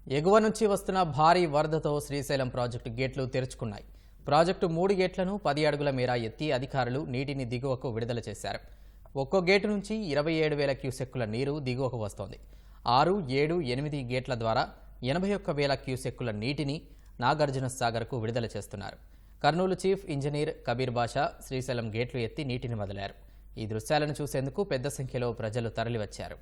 ఎగువ నుంచి వస్తున్న భారీ వరదతో శ్రీశైలం ప్రాజెక్టు గేట్లు తెరుచుకున్నాయి. ప్రాజెక్టు 3 గేట్లను 10 అడుగుల మేర ఎత్తి అధికారులు నీటిని దిగువకు విడుదల చేశారు. ఒక్కో గేటు నుంచి 27,000 క్యూసెక్కుల నీరు దిగువకు వస్తోంది. 6, 7, 8 గేట్ల ద్వారా 81,000 క్యూసెక్కుల నీటిని నాగార్జున సాగర్కు విడుదల చేస్తున్నారు. కర్నూలు చీఫ్ ఇంజనీర్ కబీర్ బాషా శ్రీశైలం గేట్లు ఎత్తి నీటిని వదిలారు. ఈ దృశ్యాలను చూసేందుకు పెద్ద సంఖ్యలో ప్రజలు తరలివచ్చారు.